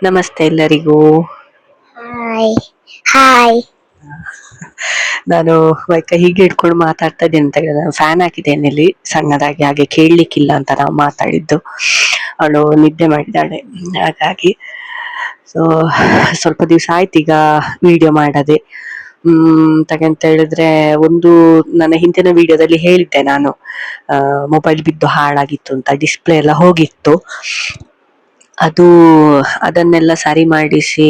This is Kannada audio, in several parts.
ನಮಸ್ತೆ ಎಲ್ಲರಿಗೂ. Hi hi. ನಾನು ಮೈಕ ಹೀಗೆ ಇಟ್ಕೊಂಡು ಮಾತಾಡ್ತಾ ಇದ್ದೇನೆ ಅಂತ ಹೇಳಿದ್ರೆ ಫ್ಯಾನ್ ಹಾಕಿದ್ದೇನೆ ಇಲ್ಲಿ ಸಣ್ಣದಾಗಿ, ಹಾಗೆ ಕೇಳಲಿಕ್ಕಿಲ್ಲ ಅಂತ ನಾವು ಮಾತಾಡಿದ್ದು. ಅವಳು ನಿದ್ದೆ ಮಾಡಿದ್ದಾಳೆ, ಹಾಗಾಗಿ ಸೊ ಸ್ವಲ್ಪ ದಿವಸ ಆಯ್ತು ಈಗ ವಿಡಿಯೋ ಮಾಡದೆ. ಅಂತ ಹೇಳಿದ್ರೆ, ಒಂದು ನನ್ನ ಹಿಂದಿನ ವಿಡಿಯೋದಲ್ಲಿ ಹೇಳಿದ್ದೆ ನಾನು, ಮೊಬೈಲ್ ಬಿದ್ದು ಹಾಳಾಗಿತ್ತು ಅಂತ, ಡಿಸ್ಪ್ಲೇ ಎಲ್ಲ ಹೋಗಿತ್ತು. ಅದನ್ನೆಲ್ಲ ಸರಿ ಮಾಡಿಸಿ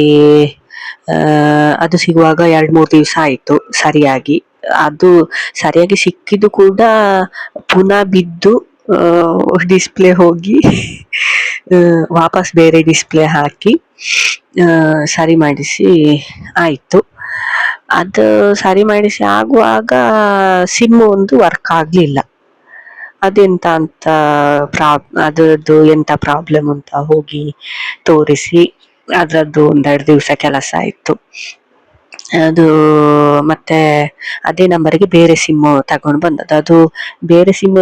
ಅದು ಸಿಗುವಾಗ 2-3 ದಿವಸ ಆಯ್ತು ಸರಿಯಾಗಿ. ಅದು ಸರಿಯಾಗಿ ಸಿಕ್ಕಿದ್ದು ಕೂಡ ಪುನಃ ಬಿದ್ದು ಡಿಸ್ಪ್ಲೇ ಹೋಗಿ ವಾಪಸ್ ಬೇರೆ ಡಿಸ್ಪ್ಲೇ ಹಾಕಿ ಸರಿ ಮಾಡಿಸಿ ಆಯ್ತು. ಅದು ಸರಿ ಮಾಡಿಸಿ ಆಗುವಾಗ ಸಿಮ್ ಒಂದು ವರ್ಕ್ ಆಗ್ಲಿಲ್ಲ. ಅದೆಂತ ಅಂತ ಅದರದ್ದು ಎಂತ ಪ್ರಾಬ್ಲಮ್ ಅಂತ ಹೋಗಿ ತೋರಿಸಿ ಅದ್ರದ್ದು 1-2 ದಿವಸ ಕೆಲಸ ಆಯ್ತು. ಅದು ಮತ್ತೆ ಅದೇ ನಂಬರಿಗೆ ಬೇರೆ ಸಿಮ್ ತಗೊಂಡು ಬಂದದ್ದು. ಅದು ಬೇರೆ ಸಿಮ್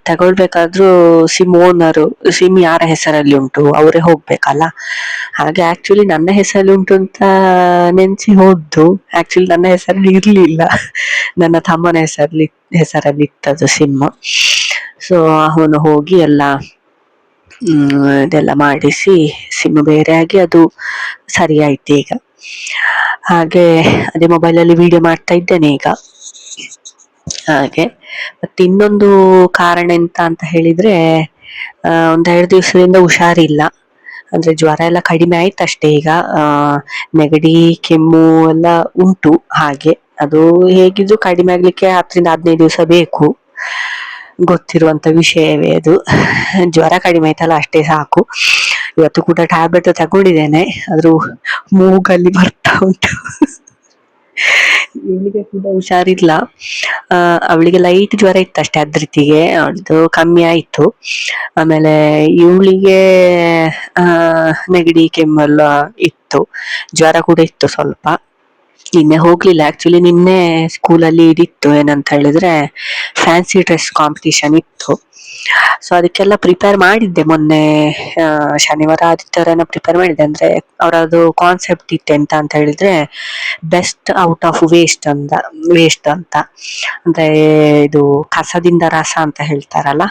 ತಗೊಳ್ಬೇಕಾದ್ರೂ ಸಿಮ್ ಓನರು, ಸಿಮ್ ಯಾರ ಹೆಸರಲ್ಲಿ ಉಂಟು ಅವರೇ ಹೋಗ್ಬೇಕಲ್ಲ. ಹಾಗೆ ಆಕ್ಚುಲಿ ನನ್ನ ಹೆಸರಲ್ಲಿ ಉಂಟು ಅಂತ ನೆನ್ಸಿ ಹೋದ್ದು, ಆಕ್ಚುಲಿ ನನ್ನ ಹೆಸರಲ್ಲಿ ಇರ್ಲಿಲ್ಲ, ನನ್ನ ತಮ್ಮನ ಹೆಸರಲ್ಲಿ ಇತ್ತದು ಸಿಮ್. ಸೊ ಅವನು ಹೋಗಿ ಎಲ್ಲ ಇದೆಲ್ಲ ಮಾಡಿಸಿ ಸಿಮ್ ಬೇರೆ ಆಗಿ ಅದು ಸರಿ ಆಯ್ತು ಈಗ. ಹಾಗೆ ಅದೇ ಮೊಬೈಲಲ್ಲಿ ವಿಡಿಯೋ ಮಾಡ್ತಾ ಇದ್ದೇನೆ ಈಗ. ಹಾಗೆ ಮತ್ತೆ ಇನ್ನೊಂದು ಕಾರಣ ಎಂತ ಅಂತ ಹೇಳಿದ್ರೆ, 1-2 ದಿವಸದಿಂದ ಹುಷಾರಿಲ್ಲ. ಅಂದ್ರೆ ಜ್ವರ ಎಲ್ಲ ಕಡಿಮೆ ಆಯ್ತಷ್ಟೇ ಈಗ. ನೆಗಡಿ ಕೆಮ್ಮು ಎಲ್ಲ ಉಂಟು. ಹಾಗೆ ಅದು ಹೇಗಿದ್ರು ಕಡಿಮೆ ಆಗ್ಲಿಕ್ಕೆ 10-15 ದಿವಸ ಬೇಕು, ಗೊತ್ತಿರುವಂತ ವಿಷಯವೇ ಅದು. ಜ್ವರ ಕಡಿಮೆ ಆಯ್ತಲ್ಲ ಅಷ್ಟೇ ಸಾಕು. ಇವತ್ತು ಕೂಡ ಟ್ಯಾಬ್ಲೆಟ್ ತಗೊಂಡಿದ್ದೇನೆ, ಆದ್ರೂ ಮೂಗಲ್ಲಿ ಬರ್ತಾ ಉಂಟು. ಇವಳಿಗೆ ಕೂಡ ಹುಷಾರಿಲ್ಲ. ಅವಳಿಗೆ ಲೈಟ್ ಜ್ವರ ಇತ್ತಷ್ಟೇ, ಅದ್ರತಿಗೆ ಅವಳದು ಕಮ್ಮಿ ಆಯ್ತು. ಆಮೇಲೆ ಇವಳಿಗೆ ನೆಗಡಿ ಕೆಮ್ಮೆಲ್ಲ ಇತ್ತು, ಜ್ವರ ಕೂಡ ಇತ್ತು ಸ್ವಲ್ಪ. ನಿನ್ನೆ ಹೋಗ್ಲಿಲ್ಲ, ಆಕ್ಚುಲಿ ನಿನ್ನೆ ಸ್ಕೂಲಲ್ಲಿ ಇದಿತ್ತು, ಏನಂತ ಹೇಳಿದ್ರೆ ಫ್ಯಾನ್ಸಿ ಡ್ರೆಸ್ ಕಾಂಪಿಟಿಷನ್ ಇತ್ತು. ಸೊ ಅದಕ್ಕೆಲ್ಲ ಪ್ರಿಪೇರ್ ಮಾಡಿದ್ದೆ ಮೊನ್ನೆ, ಶನಿವಾರ ಆದಿತ್ಯವಾರನ ಪ್ರಿಪೇರ್ ಮಾಡಿದ್ದೆ. ಅಂದ್ರೆ ಅವರದು ಕಾನ್ಸೆಪ್ಟ್ ಇತ್ತು ಎಂತ ಅಂತ ಹೇಳಿದ್ರೆ, ಬೆಸ್ಟ್ ಔಟ್ ಆಫ್ ವೇಸ್ಟ್ ಅಂತ. ಅಂದ್ರೆ ಇದು ಕಸದಿಂದ ರಸ ಅಂತ ಹೇಳ್ತಾರಲ್ಲ,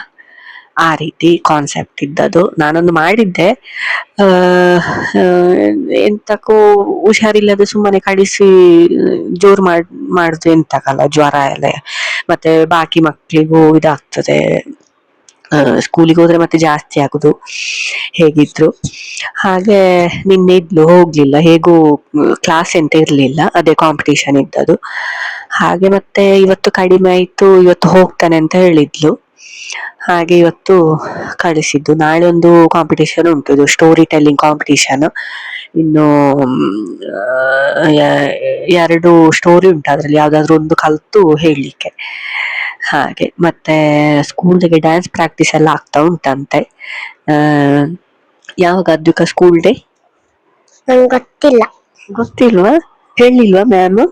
ಆ ರೀತಿ ಕಾನ್ಸೆಪ್ಟ್ ಇದ್ದದು. ನಾನೊಂದು ಮಾಡಿದ್ದೆ, ಎಂತಕ್ಕೂ ಹುಷಾರಿಲ್ಲದೆ ಸುಮ್ಮನೆ ಕಳಿಸಿ ಜೋರ್ ಮಾಡುದು ಎಂತಕ್ಕಲ್ಲ, ಜ್ವರ ಎಲ್ಲ ಮತ್ತೆ ಬಾಕಿ ಮಕ್ಳಿಗೂ ಇದಾಗ್ತದೆ, ಸ್ಕೂಲಿಗೆ ಹೋದ್ರೆ ಮತ್ತೆ ಜಾಸ್ತಿ ಆಗುದು ಹೇಗಿದ್ರು. ಹಾಗೆ ನಿನ್ನೆ ಇದ್ಲು, ಹೋಗ್ಲಿಲ್ಲ, ಹೇಗೂ ಕ್ಲಾಸ್ ಎಂತ ಇರ್ಲಿಲ್ಲ, ಅದೇ ಕಾಂಪಿಟೇಷನ್ ಇದ್ದದು. ಹಾಗೆ ಮತ್ತೆ ಇವತ್ತು ಕಡಿಮೆ ಆಯ್ತು, ಇವತ್ತು ಹೋಗ್ತಾನೆ ಅಂತ ಹೇಳಿದ್ಲು. ಹಾಗೆ ಇವತ್ತು ಕಳಿಸಿದ್ದು. ನಾಳೆ ಒಂದು ಕಾಂಪಿಟೇಷನ್ ಉಂಟು, ಇದು ಸ್ಟೋರಿ ಟೆಲ್ಲಿಂಗ್ ಕಾಂಪಿಟೇಷನ್. ಇನ್ನು 2 ಸ್ಟೋರಿ ಉಂಟು, ಅದ್ರಲ್ಲಿ ಯಾವ್ದಾದ್ರು ಒಂದು ಕಲ್ತು ಹೇಳಲಿಕ್ಕೆ. ಹಾಗೆ ಮತ್ತೆ ಸ್ಕೂಲ್ಗೆ ಡ್ಯಾನ್ಸ್ ಪ್ರಾಕ್ಟೀಸ್ ಎಲ್ಲ ಆಗ್ತಾ ಉಂಟಂತೆ. ಯಾವಾಗ ಅದ್ವಿಕ ಸ್ಕೂಲ್ ಡೇ? ನಂಗೆ ಗೊತ್ತಿಲ್ಲ. ಗೊತ್ತಿಲ್ವಾ? ಹೇಳಿಲ್ವಾ ಮ್ಯಾಮ್?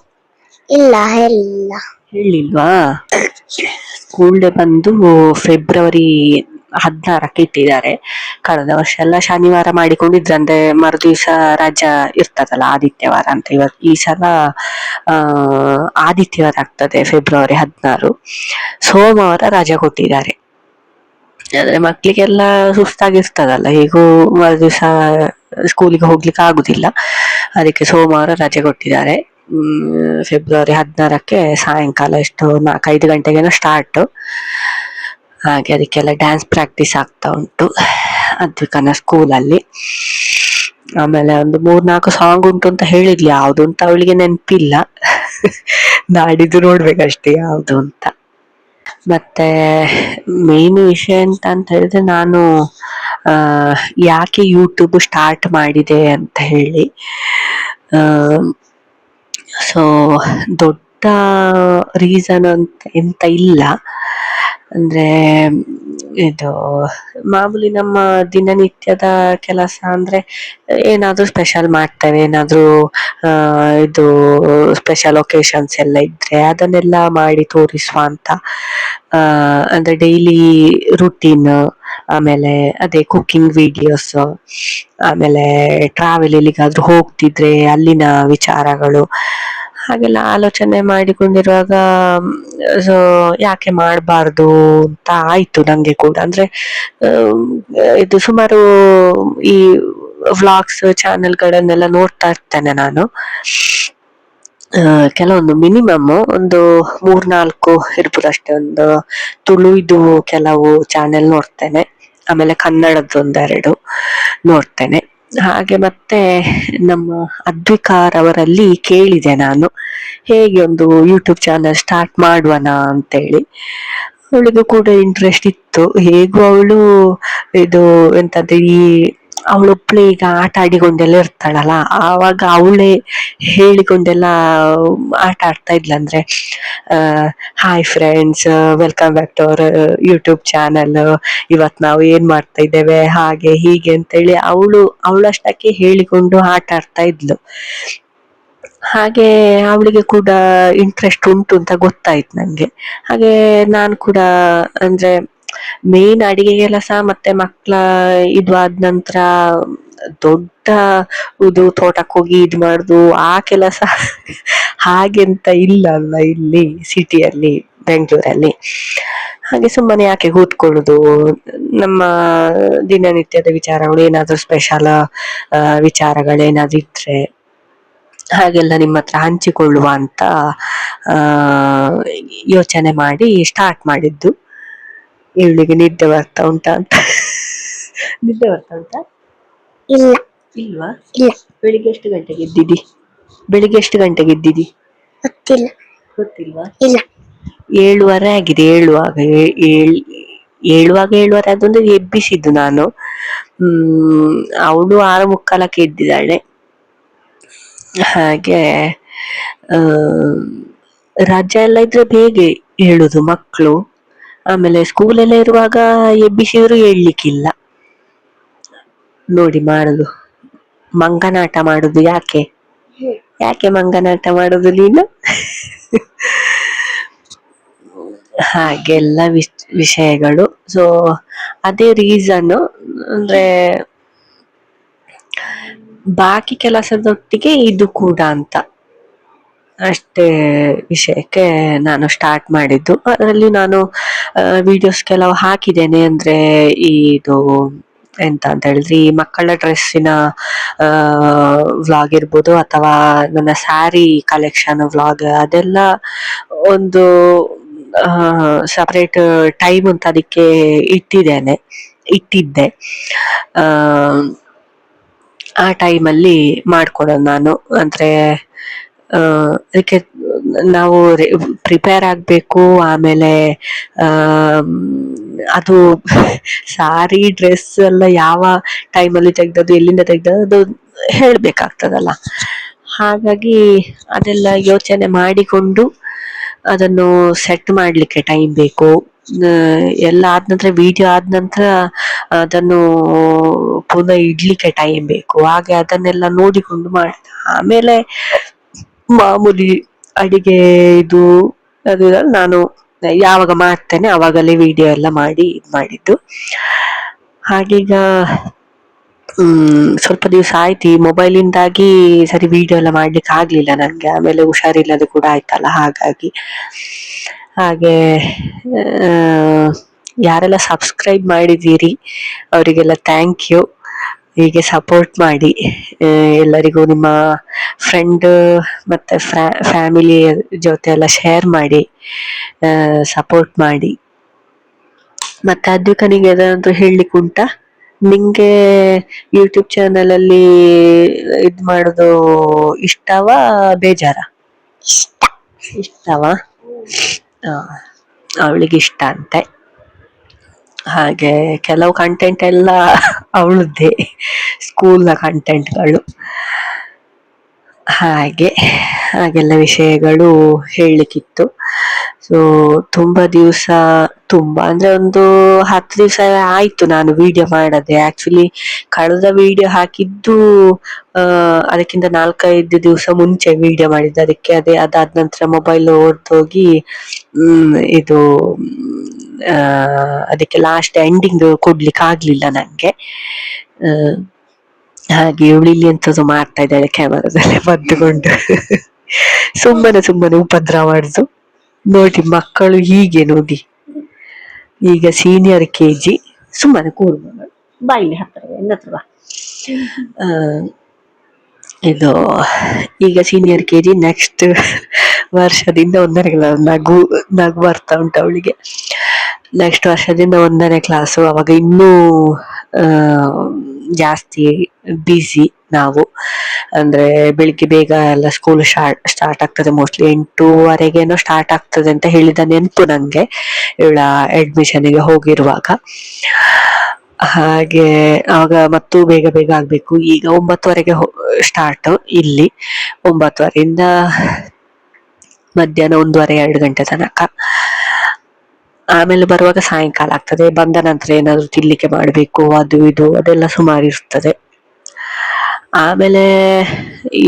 ಇಲ್ಲ, ಹೇಳಿಲ್ಲ. ಸ್ಕೂಲ್ ಡೇ ಬಂದು ಫೆಬ್ರವರಿ 16ಕ್ಕೆ ಇಟ್ಟಿದ್ದಾರೆ. ಕಳೆದ ವರ್ಷ ಎಲ್ಲ ಶನಿವಾರ ಮಾಡಿಕೊಂಡಿದ್ರು, ಅಂದ್ರೆ ಮರುದಿವ್ಸ ರಜಾ ಇರ್ತದಲ್ಲ, ಆದಿತ್ಯವಾರ ಅಂತ. ಈ ಸಲ ಆದಿತ್ಯವಾರ ಆಗ್ತದೆ, ಫೆಬ್ರವರಿ 16. ಸೋಮವಾರ ರಜಾ ಕೊಟ್ಟಿದ್ದಾರೆ. ಆದ್ರೆ ಮಕ್ಳಿಗೆಲ್ಲ ಸುಸ್ತಾಗಿರ್ತದಲ್ಲ, ಹೇಗೂ ಮರುದಿವ್ಸ ಸ್ಕೂಲಿಗೆ ಹೋಗ್ಲಿಕ್ಕೆ ಆಗುದಿಲ್ಲ, ಅದಕ್ಕೆ ಸೋಮವಾರ ರಜೆ ಕೊಟ್ಟಿದ್ದಾರೆ. ಫೆಬ್ರವರಿ 16ಕ್ಕೆ ಸಾಯಂಕಾಲ ಎಷ್ಟು 4-5 ಗಂಟೆಗೇನೋ ಸ್ಟಾರ್ಟ್. ಹಾಗೆ ಅದಕ್ಕೆಲ್ಲ ಡ್ಯಾನ್ಸ್ ಪ್ರಾಕ್ಟೀಸ್ ಆಗ್ತಾ ಉಂಟು ಅದ್ವಿಕನ ಸ್ಕೂಲಲ್ಲಿ. ಆಮೇಲೆ ಒಂದು 3-4 ಸಾಂಗ್ ಉಂಟು ಅಂತ ಹೇಳಿದ್ಲಿ, ಯಾವ್ದು ಅಂತ ಅವಳಿಗೆ ನೆನಪಿಲ್ಲ. ನಾಡಿದ್ದು ನೋಡ್ಬೇಕಷ್ಟೇ ಯಾವ್ದು ಅಂತ. ಮತ್ತೆ ಮೇನ್ ವಿಷಯ ಅಂತ ಹೇಳಿದ್ರೆ, ನಾನು ಯಾಕೆ ಯೂಟ್ಯೂಬ್ ಸ್ಟಾರ್ಟ್ ಮಾಡಿದೆ ಅಂತ ಹೇಳಿ. ಸೊ ದೊಡ್ಡ ರೀಸನ್ ಅಂತ ಎಂತ ಇಲ್ಲ. ಅಂದ್ರೆ ಇದು ಮಾಮೂಲಿ ನಮ್ಮ ದಿನನಿತ್ಯದ ಕೆಲಸ. ಅಂದ್ರೆ ಏನಾದ್ರೂ ಸ್ಪೆಷಲ್ ಮಾಡ್ತೇವೆ, ಏನಾದ್ರೂ ಇದು ಸ್ಪೆಷಲ್ ಒಕೇಶನ್ಸ್ ಎಲ್ಲ ಇದ್ರೆ ಅದನ್ನೆಲ್ಲ ಮಾಡಿ ತೋರಿಸುವ ಅಂತ. ಅಂದ್ರೆ ಡೈಲಿ ರುಟೀನ್ ಆಮೇಲೆ ಅದೇ ಕುಕ್ಕಿಂಗ್ ವಿಡಿಯೋಸ್, ಆಮೇಲೆ ಟ್ರಾವೆಲ್ ಎಲ್ಲಿಗಾದ್ರೂ ಹೋಗ್ತಿದ್ರೆ ಅಲ್ಲಿನ ವಿಚಾರಗಳು ಹಾಗೆಲ್ಲ ಆಲೋಚನೆ ಮಾಡಿಕೊಂಡಿರುವಾಗ ಸೊ ಯಾಕೆ ಮಾಡಬಾರ್ದು ಅಂತ ಆಯ್ತು ನಂಗೆ ಕೂಡ. ಅಂದ್ರೆ ಇದು ಸುಮಾರು ಈ ವ್ಲಾಗ್ಸ್ ಚಾನೆಲ್ಗಳನ್ನೆಲ್ಲ ನೋಡ್ತಾ ಇರ್ತೇನೆ ನಾನು. ಕೆಲವೊಂದು ಮಿನಿಮಮ್ ಒಂದು 3-4 ಇರ್ಬೋದು ಅಷ್ಟೇ. ಒಂದು ತುಳುದು ಕೆಲವು ಚಾನೆಲ್ ನೋಡ್ತೇನೆ, ಆಮೇಲೆ ಕನ್ನಡದ್ದು 1-2 ನೋಡ್ತೇನೆ. ಹಾಗೆ ಮತ್ತೆ ನಮ್ಮ ಅದ್ವಿಕಾರ್ ಅವರಲ್ಲಿ ಕೇಳಿದೆ ನಾನು, ಹೇಗೆ ಒಂದು ಯೂಟ್ಯೂಬ್ ಚಾನಲ್ ಸ್ಟಾರ್ಟ್ ಮಾಡುವನ ಅಂತೇಳಿ. ಅವಳಿಗೂ ಕೂಡ ಇಂಟ್ರೆಸ್ಟ್ ಇತ್ತು. ಹೇಗೂ ಅವಳು ಇದು ಎಂತಂದ್ರೆ ಅವಳೊಬ್ಳೆ ಈಗ ಆಟ ಆಡಿಕೊಂಡೆಲ್ಲ ಇರ್ತಾಳಲ್ಲ, ಆವಾಗ ಅವಳೇ ಹೇಳಿಕೊಂಡೆಲ್ಲ ಆಟ ಆಡ್ತಾ ಇದ್ಲ. ಅಂದ್ರೆ hi friends, welcome back to our YouTube channel, ಇವತ್ ನಾವು ಏನ್ ಮಾಡ್ತಾ ಇದ್ದೇವೆ ಹಾಗೆ ಹೀಗೆ ಅಂತೇಳಿ ಅವಳಷ್ಟಕ್ಕೆ ಹೇಳಿಕೊಂಡು ಆಟ ಆಡ್ತಾ ಇದ್ಲು. ಹಾಗೆ ಅವಳಿಗೆ ಕೂಡ ಇಂಟ್ರೆಸ್ಟ್ ಉಂಟು ಅಂತ ಗೊತ್ತಾಯ್ತು ನಂಗೆ. ಹಾಗೆ ನಾನು ಕೂಡ ಅಂದ್ರೆ ಮೇನ್ ಅಡಿಗೆ ಕೆಲಸ ಮತ್ತೆ ಮಕ್ಳ ಇದು ಆದ ನಂತರ ದೊಡ್ಡ ಇದು ತೋಟಕ್ಕೆ ಹೋಗಿ ಇದು ಮಾಡುದು ಆ ಕೆಲಸ ಹಾಗೆಂತ ಇಲ್ಲ ಅಲ್ಲ ಇಲ್ಲಿ ಸಿಟಿಯಲ್ಲಿ, ಬೆಂಗಳೂರಲ್ಲಿ. ಹಾಗೆ ಸುಮ್ಮನೆ ಯಾಕೆ ಕೂತ್ಕೊಳ್ಳುದು, ನಮ್ಮ ದಿನನಿತ್ಯದ ವಿಚಾರಗಳು ಏನಾದ್ರು ಸ್ಪೆಷಲ್ ವಿಚಾರಗಳೇನಾದ್ರು ಇದ್ರೆ ಹಾಗೆಲ್ಲ ನಿಮ್ಮ ಹತ್ರ ಹಂಚಿಕೊಳ್ಳುವ ಅಂತ ಯೋಚನೆ ಮಾಡಿ ಸ್ಟಾರ್ಟ್ ಮಾಡಿದ್ದು. ಇವಳಿಗೆ ನಿದ್ದೆ ಬರ್ತಾ ಉಂಟಾ ಅಂತ. ನಿದ್ದೆ ಬರ್ತಾ ಉಂಟಾ? ಇಲ್ಲ. ಇಲ್ವಾ? ಇಲ್ಲ. ಬೆಳಿಗ್ಗೆ ಎಷ್ಟು ಗಂಟೆಗೆ ಎದ್ದಿದಿ? ಗೊತ್ತಿಲ್ಲ. ಗೊತ್ತಿಲ್ವಾ? ಇಲ್ಲ. 7:15 ಆಗಿದೆ. ಏಳುವರೆ ಅದೊಂದು ಎಬ್ಬಿಸಿದ್ದು ನಾನು. ಅವಳು 6:45ಕ್ಕೆ ಎದ್ದಿದ್ದಾಳೆ. ಹಾಗೆ ರಜೆ ಎಲ್ಲ ಇದ್ರೆ ಬೇಗ ಹೇಳುದು ಮಕ್ಕಳು. ಆಮೇಲೆ ಸ್ಕೂಲೆಲ್ಲ ಇರುವಾಗ ಎಬ್ಬಿಸಿದ್ರು ಏಳ್ಲಿಕ್ಕಿಲ್ಲ. ನೋಡಿ ಮಾಡುದು ಮಂಗನಾಟ ಮಾಡುದು. ಯಾಕೆ ಮಂಗನಾಟ ಮಾಡುದು ನೀನು? ಹಾಗೆಲ್ಲ ವಿಷಯಗಳು. ಸೊ ಅದೇ ರೀಸನ್. ಅಂದ್ರೆ ಬಾಕಿ ಕೆಲಸದೊಟ್ಟಿಗೆ ಇದು ಕೂಡ ಅಂತ ಅಷ್ಟೇ ವಿಷಯಕ್ಕೆ ನಾನು ಸ್ಟಾರ್ಟ್ ಮಾಡಿದ್ದು. ಅದರಲ್ಲಿ ನಾನು ವಿಡಿಯೋಸ್ ಕೆಲವು ಹಾಕಿದ್ದೇನೆ. ಅಂದ್ರೆ ಇದು ಎಂತ ಅಂತ ಹೇಳಿದ್ರೆ, ಈ ಮಕ್ಕಳ ಡ್ರೆಸ್ಸಿನ ವ್ಲಾಗ್ ಇರ್ಬೋದು, ಅಥವಾ ನನ್ನ ಸ್ಯಾರಿ ಕಲೆಕ್ಷನ್ ವ್ಲಾಗ್, ಅದೆಲ್ಲ ಒಂದು ಸಪರೇಟ್ ಟೈಮ್ ಅಂತ ಅದಕ್ಕೆ ಇಟ್ಟಿದ್ದೆ. ಆ ಟೈಮಲ್ಲಿ ಮಾಡ್ಕೊಡೋದು ನಾನು. ಅಂದ್ರೆ ಅದಕ್ಕೆ ನಾವು ಪ್ರಿಪೇರ್ ಆಗ್ಬೇಕು. ಆಮೇಲೆ ಅದು ಸಾರಿ ಡ್ರೆಸ್ ಎಲ್ಲ ಯಾವ ಟೈಮಲ್ಲಿ ತೆಗ್ದದ್ದು, ಎಲ್ಲಿಂದ ತೆಗ್ದದ್ದು, ಅದು ಹೇಳ್ಬೇಕಾಗ್ತದಲ್ಲ. ಹಾಗಾಗಿ ಅದೆಲ್ಲ ಯೋಚನೆ ಮಾಡಿಕೊಂಡು ಅದನ್ನು ಸೆಟ್ ಮಾಡ್ಲಿಕ್ಕೆ ಟೈಮ್ ಬೇಕು. ಎಲ್ಲ ಆದ ನಂತರ, ವಿಡಿಯೋ ಆದ ನಂತರ ಅದನ್ನು ಪುನಃ ಇಡ್ಲಿಕ್ಕೆ ಟೈಮ್ ಬೇಕು. ಹಾಗೆ ಅದನ್ನೆಲ್ಲ ನೋಡಿಕೊಂಡು ಮಾಡ್ತಾ ಆಮೇಲೆ ಮಾಮೂಲಿ ಅಡಿಗೆ ಇದು ಅದು ನಾನು ಯಾವಾಗ ಮಾಡ್ತೇನೆ ಅವಾಗಲೇ ವಿಡಿಯೋ ಎಲ್ಲ ಮಾಡಿ ಮಾಡಿದ್ದು. ಹಾಗೀಗ ಸ್ವಲ್ಪ ದಿವಸ ಆಯ್ತು ಈ ಮೊಬೈಲಿಂದಾಗಿ ಸರಿ ವಿಡಿಯೋ ಎಲ್ಲ ಮಾಡ್ಲಿಕ್ಕೆ ಆಗ್ಲಿಲ್ಲ ನಂಗೆ. ಆಮೇಲೆ ಹುಷಾರಿಲ್ಲದೆ ಕೂಡ ಆಯ್ತಲ್ಲ, ಹಾಗಾಗಿ. ಹಾಗೆ ಯಾರೆಲ್ಲ ಸಬ್ಸ್ಕ್ರೈಬ್ ಮಾಡಿದ್ದೀರಿ ಅವರಿಗೆಲ್ಲ ಥ್ಯಾಂಕ್ ಯು. ಹೀಗೆ ಸಪೋರ್ಟ್ ಮಾಡಿ. ಎಲ್ಲರಿಗೂ ನಿಮ್ಮ ಫ್ರೆಂಡ್ ಮತ್ತೆ ಫ್ಯಾಮಿಲಿ ಜೊತೆ ಎಲ್ಲ ಶೇರ್ ಮಾಡಿ, ಸಪೋರ್ಟ್ ಮಾಡಿ. ಮತ್ತೆ ಅದ್ವಿಕನಿಗೆ ಏನಾದ್ರು ಹೇಳಲಿಕ್ಕೆ ಉಂಟಾ? ನಿಂಗೆ ಯೂಟ್ಯೂಬ್ ಚಾನಲ್ ಅಲ್ಲಿ ಇದ್ ಮಾಡುದು ಇಷ್ಟವಾ ಬೇಜಾರ? ಇಷ್ಟವಾ? ಅವಳಿಗೆ ಇಷ್ಟ ಅಂತೆ. ಹಾಗೆ ಕೆಲವು ಕಂಟೆಂಟ್ ಎಲ್ಲ ಅವಳದ್ದೇ, ಸ್ಕೂಲ್ನ ಕಂಟೆಂಟ್ಗಳು. ಹಾಗೆಲ್ಲ ವಿಷಯಗಳು ಹೇಳಲಿಕ್ಕಿತ್ತು. ಸೊ ತುಂಬಾ ಅಂದ್ರೆ ಒಂದು 10 ದಿವಸ ಆಯ್ತು ನಾನು ವಿಡಿಯೋ ಮಾಡದೆ. ಆಕ್ಚುಲಿ ಕಳೆದ ವಿಡಿಯೋ ಹಾಕಿದ್ದು ಅದಕ್ಕಿಂತ 4-5 ದಿವಸ ಮುಂಚೆ ವಿಡಿಯೋ ಮಾಡಿದ್ದು. ಅದಾದ ನಂತರ ಮೊಬೈಲ್ ಒಡೆದೋಗಿ ಇದು ಅದಕ್ಕೆ ಲಾಸ್ಟ್ ಎಂಡಿಂಗ್ ಕೊಡ್ಲಿಕ್ಕೆ ಆಗ್ಲಿಲ್ಲ ನಂಗೆ. ಹಾಗೆ ಇವಳು ಇಲ್ಲಿ ಎಂತದ್ದು ಮಾಡ್ತಾ ಇದ್ದಾಳೆ ಕ್ಯಾಮರಾದಲ್ಲಿ ಬದ್ದುಕೊಂಡು. ಸುಮ್ಮನೆ ಉಪದ್ರ ಮಾಡುದು. ನೋಡಿ ಮಕ್ಕಳು ಹೀಗೆ ನೋಡಿ, ಈಗ ಸೀನಿಯರ್ KG. ಸುಮ್ಮನೆ ಕೂರ್ಬೋದು ಬಾಯಿಲಿ ಹತ್ರ ಎನ್ನತ್ರ ಬಾ. ಇದು ಈಗ ಸೀನಿಯರ್ KG, ನೆಕ್ಸ್ಟ್ ವರ್ಷದಿಂದ 1ನೇ ಕ್ಲಾಸ್. ನಗು ಬರ್ತಾ ಉಂಟು ಅವಳಿಗೆ. ನೆಕ್ಸ್ಟ್ ವರ್ಷದಿಂದ 1ನೇ ಕ್ಲಾಸು. ಅವಾಗ ಇನ್ನೂ ಜಾಸ್ತಿ ಬ್ಯುಸಿ ನಾವು. ಅಂದ್ರೆ ಬೆಳಿಗ್ಗೆ ಬೇಗ ಎಲ್ಲ ಸ್ಕೂಲ್ ಸ್ಟಾರ್ಟ್ ಆಗ್ತದೆ. ಮೋಸ್ಟ್ಲಿ 8:30 ಸ್ಟಾರ್ಟ್ ಆಗ್ತದೆ ಅಂತ ಹೇಳಿದ ನೆನಪು ನಂಗೆ, ಇವಳ ಅಡ್ಮಿಷನ್ಗೆ ಹೋಗಿರುವಾಗ. ಹಾಗೆ ಆವಾಗ ಮತ್ತು ಬೇಗ ಆಗ್ಬೇಕು. ಈಗ 9:00 ಸ್ಟಾರ್ಟ್ ಇಲ್ಲಿ. 9:00ರಿಂದ ಮಧ್ಯಾಹ್ನ 1:30 2 ತನಕ. ಆಮೇಲೆ ಬರುವಾಗ ಸಾಯಂಕಾಲ ಆಗ್ತದೆ. ಬಂದ ನಂತರ ಏನಾದ್ರು ತಿನ್ಲಿಕ್ಕೆ ಮಾಡ್ಬೇಕು, ಅದು ಇದು ಅದೆಲ್ಲ ಸುಮಾರು ಇರ್ತದೆ. ಆಮೇಲೆ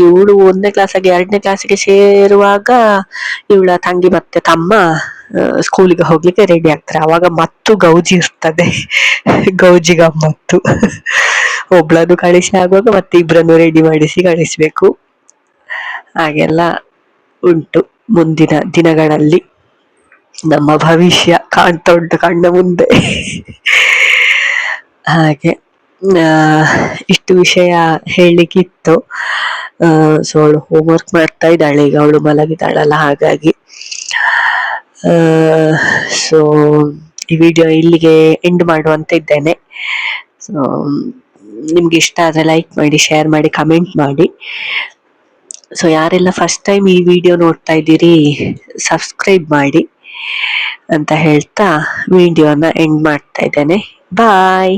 ಇವಳು 1ನೇ ಕ್ಲಾಸಿಗೆ 2ನೇ ಕ್ಲಾಸಿಗೆ ಸೇರುವಾಗ ಇವಳ ತಂಗಿ ಮತ್ತೆ ತಮ್ಮ ಸ್ಕೂಲಿಗೆ ಹೋಗ್ಲಿಕ್ಕೆ ರೆಡಿ ಆಗ್ತಾರೆ. ಅವಾಗ ಮತ್ತು ಗೌಜಿ ಇರ್ತದೆ, ಗೌಜಿ ಗಮ್ಮತ್ತು. ಒಬ್ಳನ್ನು ಕಳಿಸಿ ಆಗುವಾಗ ಮತ್ತೆ ಇಬ್ರನ್ನು ರೆಡಿ ಮಾಡಿಸಿ ಕಳಿಸ್ಬೇಕು. ಹಾಗೆಲ್ಲ ಉಂಟು ಮುಂದಿನ ದಿನಗಳಲ್ಲಿ. ನಮ್ಮ ಭವಿಷ್ಯ ಕಾಣ್ತಾ ಉಂಟು ಕಣ್ಣ ಮುಂದೆ. ಹಾಗೆ ಇಷ್ಟು ವಿಷಯ ಹೇಳಲಿಕ್ಕಿತ್ತು. ಸೊ ಅವಳು ಹೋಮ್ವರ್ಕ್ ಮಾಡ್ತಾ ಇದ್ದಾಳೆ ಈಗ, ಅವಳು ಮಲಗಿದ್ದಾಳಲ್ಲ ಹಾಗಾಗಿ. ಸೊ ಈ ವಿಡಿಯೋ ಇಲ್ಲಿಗೆ ಎಂಡ್ ಮಾಡುವಂತ ಇದ್ದೇನೆ. ಸೊ ನಿಮ್ಗೆ ಇಷ್ಟ ಆದ್ರೆ ಲೈಕ್ ಮಾಡಿ, ಶೇರ್ ಮಾಡಿ, ಕಮೆಂಟ್ ಮಾಡಿ. ಸೊ ಯಾರೆಲ್ಲ ಫಸ್ಟ್ ಟೈಮ್ ಈ ವಿಡಿಯೋ ನೋಡ್ತಾ ಇದ್ದೀರಿ, ಸಬ್ಸ್ಕ್ರೈಬ್ ಮಾಡಿ ಅಂತ ಹೇಳ್ತಾ ವಿಡಿಯೋನ ಎಂಡ್ ಮಾಡ್ತಾ ಇದ್ದೇನೆ. ಬಾಯ್.